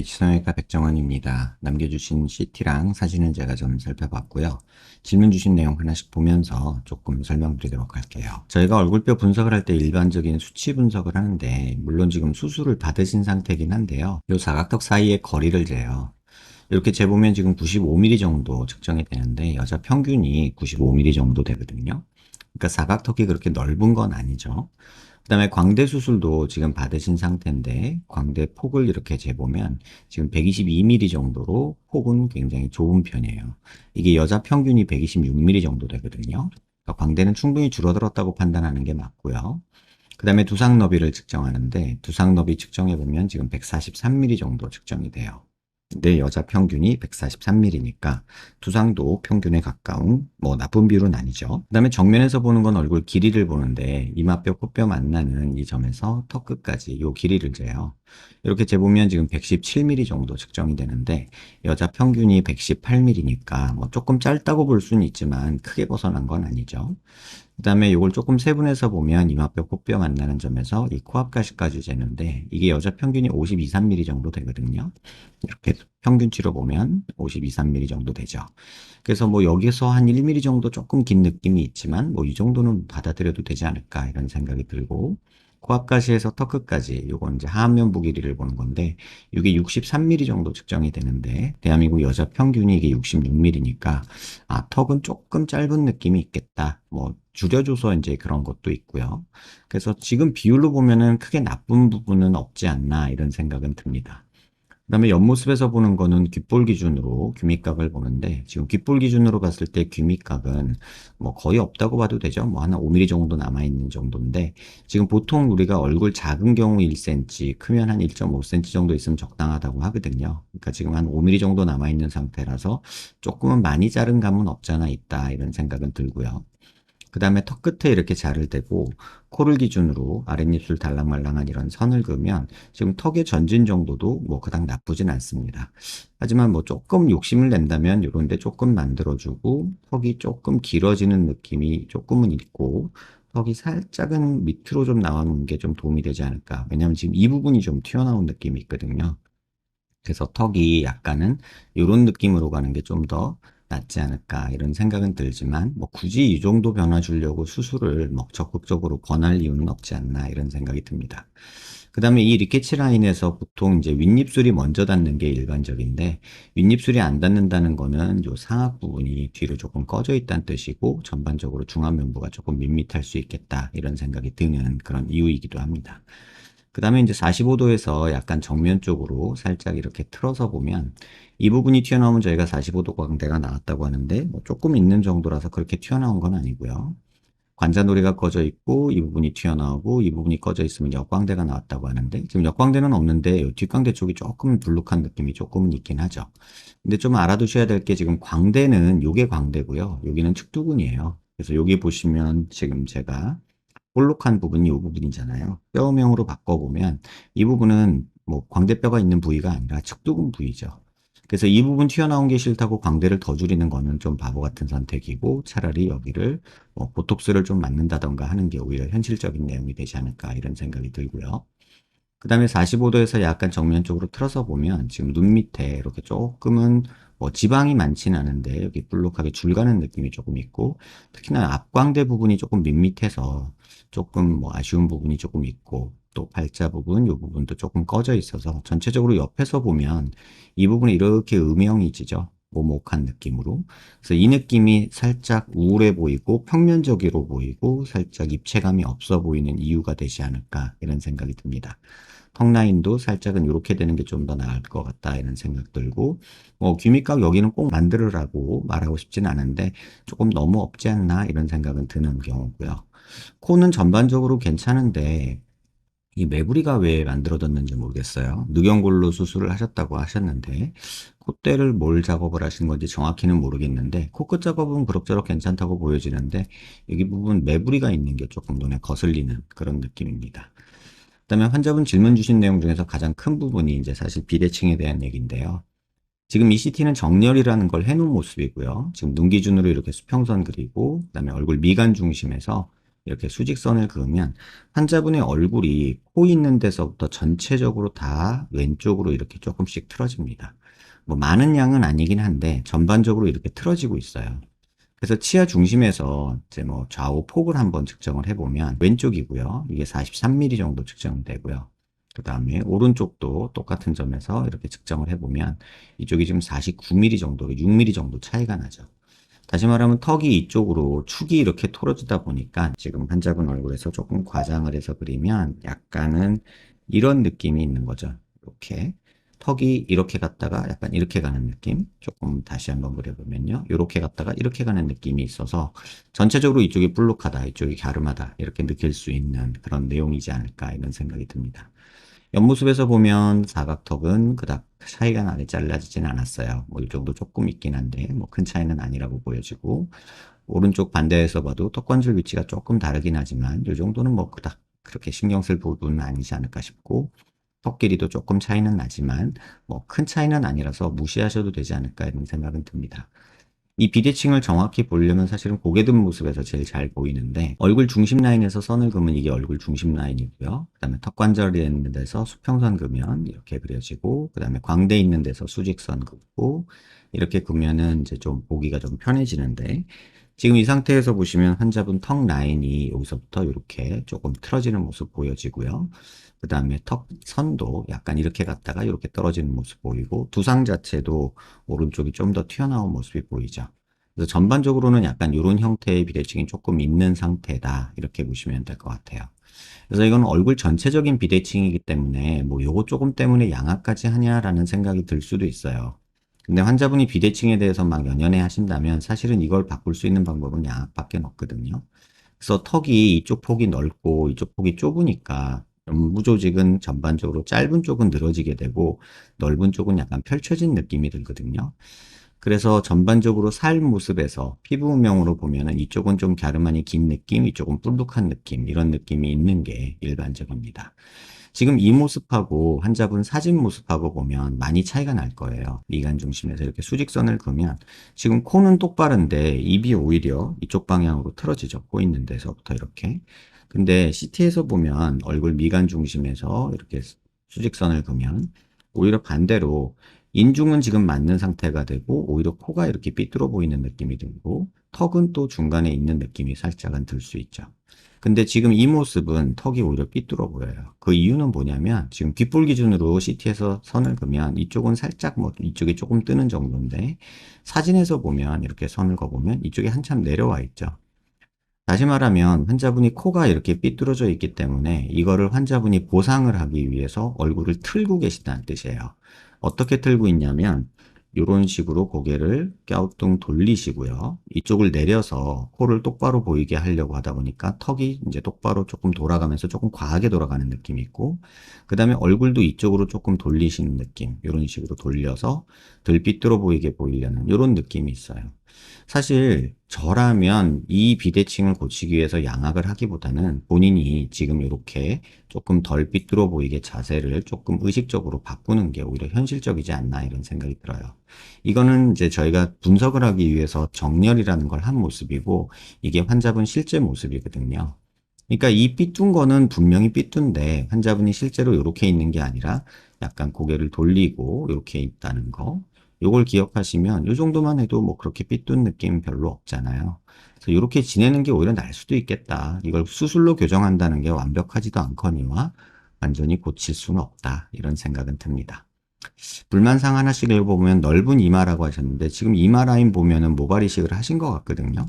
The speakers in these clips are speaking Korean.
H성형외과 백정원입니다. 남겨주신 CT랑 사진은 제가 좀 살펴봤고요. 질문 주신 내용 하나씩 보면서 조금 설명드리도록 할게요. 저희가 얼굴뼈 분석을 할 때 일반적인 수치 분석을 하는데, 물론 지금 수술을 받으신 상태이긴 한데요. 이 사각턱 사이의 거리를 재요. 이렇게 재보면 지금 95mm 정도 측정이 되는데, 여자 평균이 95mm 정도 되거든요. 그러니까 사각턱이 그렇게 넓은 건 아니죠. 그다음에 광대 수술도 지금 받으신 상태인데, 광대 폭을 이렇게 재보면 지금 122mm 정도로 폭은 굉장히 좁은 편이에요. 이게 여자 평균이 126mm 정도 되거든요. 그러니까 광대는 충분히 줄어들었다고 판단하는 게 맞고요. 그 다음에 두상 너비를 측정하는데, 두상 너비 측정해보면 지금 143mm 정도 측정이 돼요. 근데 여자 평균이 143mm니까 두상도 평균에 가까운 뭐 나쁜 비율은 아니죠. 그 다음에 정면에서 보는 건 얼굴 길이를 보는데, 이마뼈 코뼈 만나는 이 점에서 턱 끝까지 이 길이를 재요. 이렇게 재보면 지금 117mm 정도 측정이 되는데, 여자 평균이 118mm니까 뭐 조금 짧다고 볼 수는 있지만 크게 벗어난 건 아니죠. 그 다음에 이걸 조금 세분해서 보면 이마뼈 코뼈 만나는 점에서 이 코앞가시까지 재는데, 이게 여자 평균이 52, 3mm 정도 되거든요. 이렇게 평균치로 보면 52, 3mm 정도 되죠. 그래서 뭐 여기서 한 1mm 정도 조금 긴 느낌이 있지만, 뭐 이 정도는 받아들여도 되지 않을까 이런 생각이 들고, 코앞가시에서 턱끝까지 요건 이제 하안면부 길이를 보는 건데, 이게 63mm 정도 측정이 되는데, 대한민국 여자 평균이 이게 66mm니까 턱은 조금 짧은 느낌이 있겠다, 뭐 줄여줘서 이제 그런 것도 있고요. 그래서 지금 비율로 보면은 크게 나쁜 부분은 없지 않나 이런 생각은 듭니다. 그다음에 옆모습에서 보는 거는 귓볼 기준으로 귀밑각을 보는데, 지금 귓볼 기준으로 봤을 때 귀밑각은 뭐 거의 없다고 봐도 되죠. 뭐 한 5mm 정도 남아 있는 정도인데, 지금 보통 우리가 얼굴 작은 경우 1cm, 크면 한 1.5cm 정도 있으면 적당하다고 하거든요. 그러니까 지금 한 5mm 정도 남아 있는 상태라서 조금은 많이 자른 감은 없잖아 있다 이런 생각은 들고요. 그 다음에 턱 끝에 이렇게 자를 대고 코를 기준으로 아랫입술 달랑말랑한 이런 선을 그으면 지금 턱의 전진 정도도 뭐 그닥 나쁘진 않습니다. 하지만 뭐 조금 욕심을 낸다면 이런데 조금 만들어주고, 턱이 조금 길어지는 느낌이 조금은 있고, 턱이 살짝은 밑으로 좀 나오는 게 좀 도움이 되지 않을까. 왜냐하면 지금 이 부분이 좀 튀어나온 느낌이 있거든요. 그래서 턱이 약간은 이런 느낌으로 가는 게 좀 더 낫지 않을까 이런 생각은 들지만, 뭐 굳이 이 정도 변화 주려고 수술을 뭐 적극적으로 권할 이유는 없지 않나 이런 생각이 듭니다. 그 다음에 이 리케치 라인에서 보통 이제 윗입술이 먼저 닿는 게 일반적인데, 윗입술이 안 닿는다는 거는 요 상악 부분이 뒤로 조금 꺼져 있다는 뜻이고, 전반적으로 중안면부가 조금 밋밋할 수 있겠다 이런 생각이 드는 그런 이유이기도 합니다. 그 다음에 이제 45도에서 약간 정면 쪽으로 살짝 이렇게 틀어서 보면, 이 부분이 튀어나오면 저희가 45도 광대가 나왔다고 하는데, 뭐 조금 있는 정도라서 그렇게 튀어나온 건 아니고요. 관자놀이가 꺼져 있고 이 부분이 튀어나오고 이 부분이 꺼져 있으면 역광대가 나왔다고 하는데, 지금 역광대는 없는데 뒷광대 쪽이 조금 불룩한 느낌이 조금은 있긴 하죠. 근데 좀 알아두셔야 될 게, 지금 광대는 요게 광대고요, 여기는 측두근이에요. 그래서 여기 보시면 지금 제가 볼록한 부분이 이 부분이잖아요. 뼈명으로 바꿔보면 이 부분은 뭐 광대뼈가 있는 부위가 아니라 측두근 부위죠. 그래서 이 부분 튀어나온 게 싫다고 광대를 더 줄이는 거는 좀 바보 같은 선택이고, 차라리 여기를 뭐 보톡스를 좀 맞는다던가 하는 게 오히려 현실적인 내용이 되지 않을까 이런 생각이 들고요. 그 다음에 45도에서 약간 정면 쪽으로 틀어서 보면 지금 눈 밑에 이렇게 조금은 뭐 지방이 많지는 않은데 여기 볼록하게 줄 가는 느낌이 조금 있고, 특히나 앞광대 부분이 조금 밋밋해서 조금 뭐 아쉬운 부분이 조금 있고, 또 팔자 부분, 이 부분도 조금 꺼져 있어서 전체적으로 옆에서 보면 이 부분이 이렇게 음영이 지죠. 오목한 느낌으로. 그래서 이 느낌이 살짝 우울해 보이고 평면적으로 보이고 살짝 입체감이 없어 보이는 이유가 되지 않을까 이런 생각이 듭니다. 턱 라인도 살짝은 이렇게 되는 게 좀 더 나을 것 같다 이런 생각 들고, 귀밑각 여기는 꼭 만들으라고 말하고 싶진 않은데 조금 너무 없지 않나 이런 생각은 드는 경우고요. 코는 전반적으로 괜찮은데 이 매부리가 왜 만들어졌는지 모르겠어요. 늑연골로 수술을 하셨다고 하셨는데, 콧대를 뭘 작업을 하신 건지 정확히는 모르겠는데, 코끝 작업은 그럭저럭 괜찮다고 보여지는데, 여기 부분 매부리가 있는 게 조금 눈에 거슬리는 그런 느낌입니다. 그다음에 환자분 질문 주신 내용 중에서 가장 큰 부분이 이제 사실 비대칭에 대한 얘기인데요. 지금 이 CT는 정렬이라는 걸 해놓은 모습이고요. 지금 눈 기준으로 이렇게 수평선 그리고, 그다음에 얼굴 미간 중심에서 이렇게 수직선을 그으면 환자분의 얼굴이 코 있는 데서부터 전체적으로 다 왼쪽으로 이렇게 조금씩 틀어집니다. 뭐 많은 양은 아니긴 한데 전반적으로 이렇게 틀어지고 있어요. 그래서 치아 중심에서 이제 뭐 좌우 폭을 한번 측정을 해보면 왼쪽이고요. 이게 43mm 정도 측정이 되고요. 그 다음에 오른쪽도 똑같은 점에서 이렇게 측정을 해보면 이쪽이 지금 49mm 정도, 6mm 정도 차이가 나죠. 다시 말하면 턱이 이쪽으로 축이 이렇게 틀어지다 보니까 지금 환자분 얼굴에서 조금 과장을 해서 그리면 약간은 이런 느낌이 있는 거죠. 이렇게 턱이 이렇게 갔다가 약간 이렇게 가는 느낌. 조금 다시 한번 그려보면요. 이렇게 갔다가 이렇게 가는 느낌이 있어서 전체적으로 이쪽이 볼록하다, 이쪽이 갸름하다 이렇게 느낄 수 있는 그런 내용이지 않을까 이런 생각이 듭니다. 옆모습에서 보면 사각턱은 그닥 차이가 나게 잘라지진 않았어요. 뭐 이 정도 조금 있긴 한데 뭐 큰 차이는 아니라고 보여지고, 오른쪽 반대에서 봐도 턱관절 위치가 조금 다르긴 하지만 이 정도는 뭐 그닥 그렇게 신경 쓸 부분은 아니지 않을까 싶고, 턱 길이도 조금 차이는 나지만 뭐 큰 차이는 아니라서 무시하셔도 되지 않을까 이런 생각은 듭니다. 이 비대칭을 정확히 보려면 사실은 고개 든 모습에서 제일 잘 보이는데, 얼굴 중심 라인에서 선을 그으면 이게 얼굴 중심 라인이고요. 그 다음에 턱 관절이 있는 데서 수평선 그으면 이렇게 그려지고, 그 다음에 광대 있는 데서 수직선 그고, 이렇게 그으면은 이제 좀 보기가 좀 편해지는데, 지금 이 상태에서 보시면 환자분 턱 라인이 여기서부터 이렇게 조금 틀어지는 모습 보여지고요. 그 다음에 턱 선도 약간 이렇게 갔다가 이렇게 떨어지는 모습 보이고, 두상 자체도 오른쪽이 좀 더 튀어나온 모습이 보이죠. 그래서 전반적으로는 약간 이런 형태의 비대칭이 조금 있는 상태다, 이렇게 보시면 될 것 같아요. 그래서 이건 얼굴 전체적인 비대칭이기 때문에 뭐 요거 조금 때문에 양악까지 하냐라는 생각이 들 수도 있어요. 근데 환자분이 비대칭에 대해서 막 연연해 하신다면 사실은 이걸 바꿀 수 있는 방법은 양악밖에 없거든요. 그래서 턱이 이쪽 폭이 넓고 이쪽 폭이 좁으니까 연부 조직은 전반적으로 짧은 쪽은 늘어지게 되고 넓은 쪽은 약간 펼쳐진 느낌이 들거든요. 그래서 전반적으로 살 모습에서 피부명으로 보면은 이쪽은 좀 갸름하니 긴 느낌, 이쪽은 뿔룩한 느낌, 이런 느낌이 있는 게 일반적입니다. 지금 이 모습하고 환자분 사진 모습하고 보면 많이 차이가 날 거예요. 미간 중심에서 이렇게 수직선을 그으면 지금 코는 똑바른데 입이 오히려 이쪽 방향으로 틀어지죠. 코 있는 데서부터 이렇게. 근데 CT에서 보면 얼굴 미간 중심에서 이렇게 수직선을 그으면 오히려 반대로 인중은 지금 맞는 상태가 되고 오히려 코가 이렇게 삐뚤어 보이는 느낌이 들고 턱은 또 중간에 있는 느낌이 살짝은 들 수 있죠. 근데 지금 이 모습은 턱이 오히려 삐뚤어 보여요. 그 이유는 뭐냐면 지금 귓볼 기준으로 CT에서 선을 그으면 이쪽은 살짝 뭐 이쪽이 조금 뜨는 정도인데, 사진에서 보면 이렇게 선을 그어보면 이쪽이 한참 내려와 있죠. 다시 말하면 환자분이 코가 이렇게 삐뚤어져 있기 때문에 이거를 환자분이 보상을 하기 위해서 얼굴을 틀고 계시다는 뜻이에요. 어떻게 틀고 있냐면 이런 식으로 고개를 갸우뚱 돌리시고요. 이쪽을 내려서 코를 똑바로 보이게 하려고 하다 보니까 턱이 이제 똑바로 조금 돌아가면서 조금 과하게 돌아가는 느낌이 있고, 그 다음에 얼굴도 이쪽으로 조금 돌리시는 느낌, 이런 식으로 돌려서 덜 삐뚤어 보이게 보이려는 이런 느낌이 있어요. 사실 저라면 이 비대칭을 고치기 위해서 양악을 하기보다는 본인이 지금 이렇게 조금 덜 삐뚤어 보이게 자세를 조금 의식적으로 바꾸는 게 오히려 현실적이지 않나 이런 생각이 들어요. 이거는 이제 저희가 분석을 하기 위해서 정렬이라는 걸 한 모습이고, 이게 환자분 실제 모습이거든요. 그러니까 이 삐뚤은 거는 분명히 삐뚤인데 환자분이 실제로 이렇게 있는 게 아니라 약간 고개를 돌리고 이렇게 있다는 거. 요걸 기억하시면 이 정도만 해도 뭐 그렇게 삐뚤 느낌 별로 없잖아요. 그래서 이렇게 지내는 게 오히려 나을 수도 있겠다. 이걸 수술로 교정한다는 게 완벽하지도 않거니와 완전히 고칠 수는 없다. 이런 생각은 듭니다. 불만사항 하나씩 읽어보면 넓은 이마라고 하셨는데 지금 이마 라인 보면은 모발 이식을 하신 것 같거든요.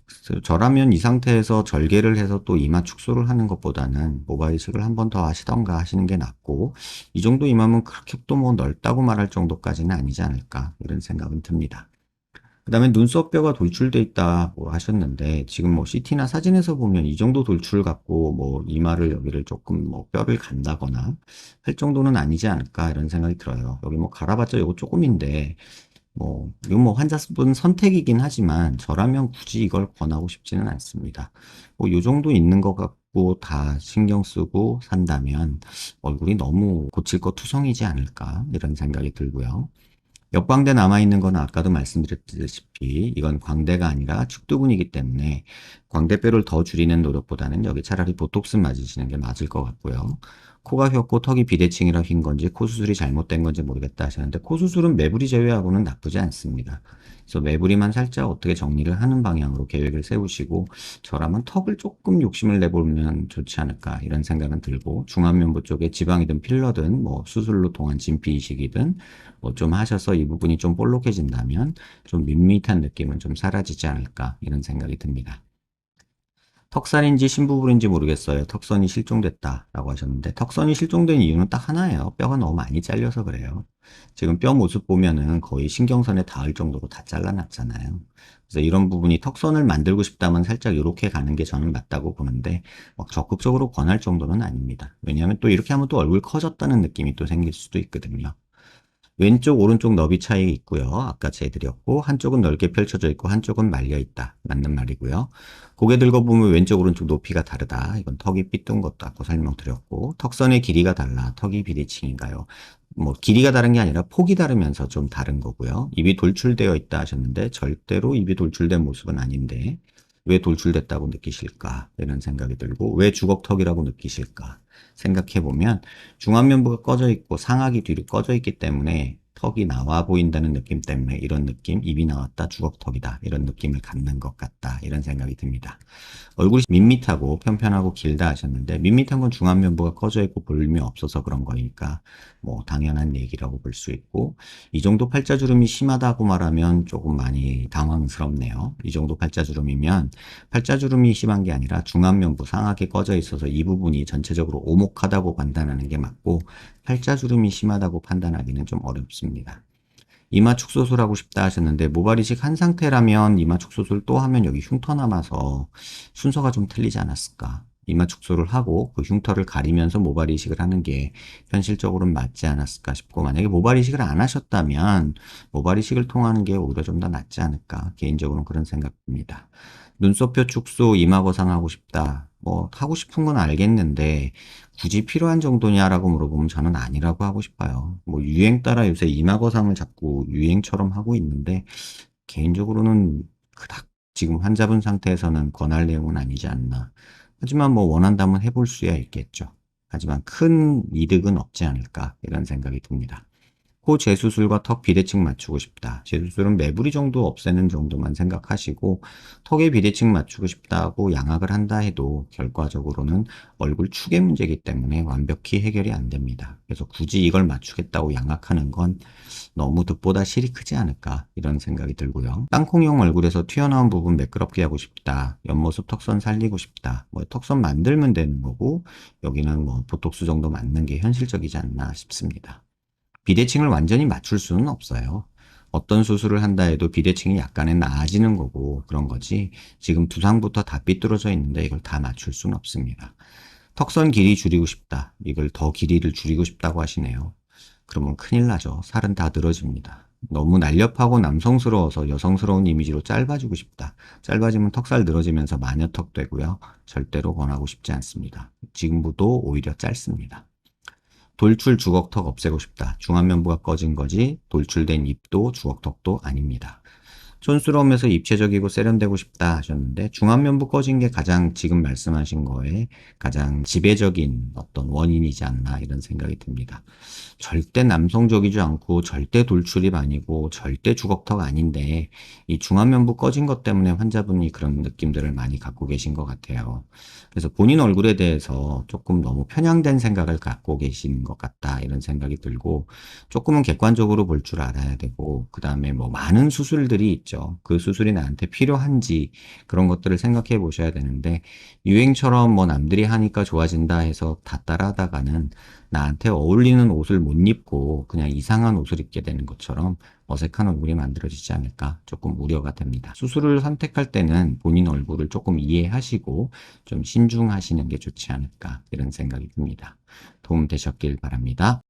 그래서 저라면 이 상태에서 절개를 해서 또 이마 축소를 하는 것보다는 모발 이식을 한 번 더 하시던가 하시는 게 낫고, 이 정도 이마면 그렇게 또 뭐 넓다고 말할 정도까지는 아니지 않을까 이런 생각은 듭니다. 그 다음에 눈썹뼈가 돌출돼 있다고 하셨는데 지금 뭐 CT나 사진에서 보면 이 정도 돌출 갖고 뭐 이마를 여기를 조금 뭐 뼈를 간다거나 할 정도는 아니지 않을까 이런 생각이 들어요. 여기 뭐 갈아봤자 이거 조금인데 뭐 이건 뭐 환자분 선택이긴 하지만 저라면 굳이 이걸 권하고 싶지는 않습니다. 뭐 요 정도 있는 것 같고 다 신경 쓰고 산다면 얼굴이 너무 고칠 거 투성이지 않을까 이런 생각이 들고요. 역광대 남아있는 거는 아까도 말씀드렸듯이 높이, 이건 광대가 아니라 측두근이기 때문에 광대뼈를 더 줄이는 노력보다는 여기 차라리 보톡스 맞으시는 게 맞을 것 같고요. 코가 휘었고 턱이 비대칭이라 휜 건지 코 수술이 잘못된 건지 모르겠다 하셨는데, 코 수술은 매부리 제외하고는 나쁘지 않습니다. 그래서 매부리만 살짝 어떻게 정리를 하는 방향으로 계획을 세우시고, 저라면 턱을 조금 욕심을 내보면 좋지 않을까 이런 생각은 들고, 중안면부 쪽에 지방이든 필러든 뭐 수술로 동안 진피 이식이든 뭐 좀 하셔서 이 부분이 좀 볼록해진다면 좀 밋밋한 느낌은 좀 사라지지 않을까 이런 생각이 듭니다. 턱살인지 심부불인지 모르겠어요. 턱선이 실종됐다라고 하셨는데, 턱선이 실종된 이유는 딱 하나예요. 뼈가 너무 많이 잘려서 그래요. 지금 뼈 모습 보면은 거의 신경선에 닿을 정도로 다 잘라놨잖아요. 그래서 이런 부분이 턱선을 만들고 싶다면 살짝 이렇게 가는 게 저는 맞다고 보는데, 막 적극적으로 권할 정도는 아닙니다. 왜냐하면 또 이렇게 하면 또 얼굴 커졌다는 느낌이 또 생길 수도 있거든요. 왼쪽, 오른쪽 너비 차이 있고요. 아까 재드렸고, 한쪽은 넓게 펼쳐져 있고, 한쪽은 말려 있다. 맞는 말이고요. 고개 들고 보면 왼쪽, 오른쪽 높이가 다르다. 이건 턱이 삐뚤은 것도 아까 설명드렸고, 턱선의 길이가 달라. 턱이 비대칭인가요? 뭐, 길이가 다른 게 아니라 폭이 다르면서 좀 다른 거고요. 입이 돌출되어 있다 하셨는데, 절대로 입이 돌출된 모습은 아닌데, 왜 돌출됐다고 느끼실까? 이런 생각이 들고, 왜 주걱턱이라고 느끼실까? 생각해보면, 중안면부가 꺼져 있고 상악이 뒤로 꺼져 있기 때문에 턱이 나와 보인다는 느낌 때문에 이런 느낌, 입이 나왔다, 주걱턱이다, 이런 느낌을 갖는 것 같다, 이런 생각이 듭니다. 얼굴이 밋밋하고 편편하고 길다 하셨는데, 밋밋한 건 중안면부가 꺼져 있고 볼륨이 없어서 그런 거니까 뭐 당연한 얘기라고 볼 수 있고, 이 정도 팔자주름이 심하다고 말하면 조금 많이 당황스럽네요. 이 정도 팔자주름이면 팔자주름이 심한 게 아니라 중안면부 상하게 꺼져 있어서 이 부분이 전체적으로 오목하다고 판단하는 게 맞고, 팔자주름이 심하다고 판단하기는 좀 어렵습니다. 이마 축소술하고 싶다 하셨는데, 모발 이식 한 상태라면 이마 축소술 또 하면 여기 흉터 남아서 순서가 좀 틀리지 않았을까. 이마 축소를 하고 그 흉터를 가리면서 모발 이식을 하는 게 현실적으로는 맞지 않았을까 싶고, 만약에 모발 이식을 안 하셨다면 모발 이식을 통하는 게 오히려 좀 더 낫지 않을까, 개인적으로는 그런 생각입니다. 눈썹뼈 축소, 이마 거상하고 싶다. 뭐 하고 싶은 건 알겠는데 굳이 필요한 정도냐라고 물어보면 저는 아니라고 하고 싶어요. 뭐 유행 따라 요새 이마 거상을 자꾸 유행처럼 하고 있는데, 개인적으로는 그닥 지금 환자분 상태에서는 권할 내용은 아니지 않나. 하지만 뭐 원한다면 해볼 수야 있겠죠. 하지만 큰 이득은 없지 않을까 이런 생각이 듭니다. 코 재수술과 턱 비대칭 맞추고 싶다. 재수술은 매부리 정도 없애는 정도만 생각하시고, 턱의 비대칭 맞추고 싶다고 양악을 한다 해도 결과적으로는 얼굴 축의 문제이기 때문에 완벽히 해결이 안 됩니다. 그래서 굳이 이걸 맞추겠다고 양악하는 건 너무 득보다 실이 크지 않을까 이런 생각이 들고요. 땅콩형 얼굴에서 튀어나온 부분 매끄럽게 하고 싶다. 옆모습 턱선 살리고 싶다. 뭐 턱선 만들면 되는 거고, 여기는 뭐 보톡스 정도 맞는 게 현실적이지 않나 싶습니다. 비대칭을 완전히 맞출 수는 없어요. 어떤 수술을 한다 해도 비대칭이 약간은 나아지는 거고 그런 거지, 지금 두상부터 다 삐뚤어져 있는데 이걸 다 맞출 수는 없습니다. 턱선 길이 줄이고 싶다. 이걸 더 길이를 줄이고 싶다고 하시네요. 그러면 큰일 나죠. 살은 다 늘어집니다. 너무 날렵하고 남성스러워서 여성스러운 이미지로 짧아지고 싶다. 짧아지면 턱살 늘어지면서 마녀턱 되고요. 절대로 권하고 싶지 않습니다. 지금부도 오히려 짧습니다. 돌출 주걱턱 없애고 싶다. 중안면부가 꺼진 거지 돌출된 입도 주걱턱도 아닙니다. 촌스러움에서 입체적이고 세련되고 싶다 하셨는데, 중안면부 꺼진 게 가장 지금 말씀하신 거에 가장 지배적인 어떤 원인이지 않나 이런 생각이 듭니다. 절대 남성적이지 않고 절대 돌출입 아니고 절대 주걱턱 아닌데, 이 중안면부 꺼진 것 때문에 환자분이 그런 느낌들을 많이 갖고 계신 것 같아요. 그래서 본인 얼굴에 대해서 조금 너무 편향된 생각을 갖고 계신 것 같다 이런 생각이 들고, 조금은 객관적으로 볼 줄 알아야 되고, 그 다음에 뭐 많은 수술들이 있죠. 그 수술이 나한테 필요한지 그런 것들을 생각해 보셔야 되는데, 유행처럼 뭐 남들이 하니까 좋아진다 해서 다 따라하다가는 나한테 어울리는 옷을 못 입고 그냥 이상한 옷을 입게 되는 것처럼 어색한 얼굴이 만들어지지 않을까 조금 우려가 됩니다. 수술을 선택할 때는 본인 얼굴을 조금 이해하시고 좀 신중하시는 게 좋지 않을까 이런 생각이 듭니다. 도움 되셨길 바랍니다.